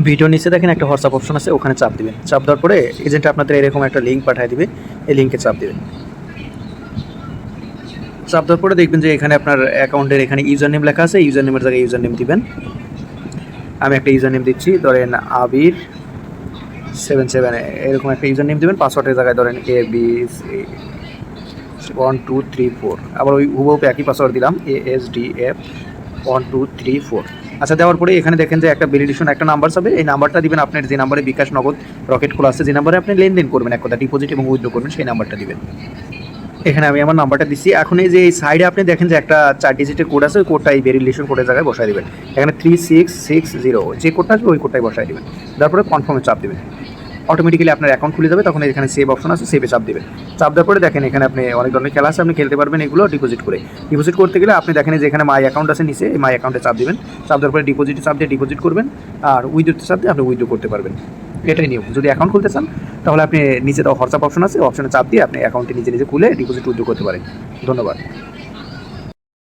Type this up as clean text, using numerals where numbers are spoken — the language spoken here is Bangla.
ভিডিও নিচে দেখেন একটা হোয়াটসঅ্যাপ অপশন আছে, ওখানে চাপ দিবেন। চাপ দেওয়ার পরে এজেন্ট আপনাদের এরকম একটা লিঙ্ক পাঠিয়ে দিবে, এই লিঙ্কে চাপ দিবেন। চাপ দেওয়ার পরে দেখবেন যে এখানে আপনার অ্যাকাউন্টের এখানে ইউজার নেম লেখা আছে, ইউজার নেমের জায়গায় ইউজার নেম দিবেন। আমি একটা ইউজার নেম দিচ্ছি, ধরেন আবির 77 এরকম একটা ইউজার নেম দেবেন। পাসওয়ার্ডের জায়গায় ধরেন ABC1234, আবার ওই হুবহু একই পাসওয়ার্ড দিলাম, ASDF1234। আচ্ছা, দেওয়ার পরে এখানে দেখেন যে একটা ভ্যালিডেশন একটা নাম্বার হবে, এই নাম্বারটা দিবেন। আপনার যে নাম্বারে বিকাশ, নগদ, রকেট খোলা আছে, যে নাম্বারে আপনি লেনদেন করবেন, এক কথা ডিপোজিট এবং উইথড্র করবেন, সেই নাম্বারটা দিবেন। এখানে আমি আমার নাম্বারটা দিচ্ছি। এখন এই যে এই সাইডে আপনি দেখেন যে একটা 4 ডিজিটের কোড আছে, ওই কোডটা এই ভেরিফিকেশন কোডের জায়গায় বসায় দিবেন। এখানে 3660 যে কোডটা আসবে ওই কোডটাই বসায় দিবেন। তারপরে কনফার্মে চাপ দিবেন, অটোমেটিক্যালি আপনার অ্যাকাউন্ট খুলে যাবে। তখন এখানে সেভ অপশন আছে, সেভে চাপ দিবেন। চাপ দেওয়ার পরে দেখেন এখানে আপনি অনেক ধরনের খেলা আছে, আপনি খেলতে পারবেন এগুলো ডিপোজিট করে। ডিপোজিট করতে গেলে আপনি দেখেন যে এখানে মাই অ্যাকাউন্ট আছে নিচে, এই মাই অ্যাকাউন্টে চাপ দিবেন। চাপ দেওয়ার পরে ডিপোজিটে চাপ দিয়ে ডিপোজিট করবেন, আর উইথড্রোতে চাপ দিয়ে আপনি উইথড্রো করতে পারবেন। এটাই নিয়ম। যদি অ্যাকাউন্ট খুলতে চান তাহলে আপনি নিচে দেওয়া হোয়াটসঅ্যাপ অপশন আছে, অপশনে চাপ দিয়ে আপনি অ্যাকাউন্টটি নিজে নিজে খুলে ডিপোজিট উইথড্রো করতে পারেন। ধন্যবাদ।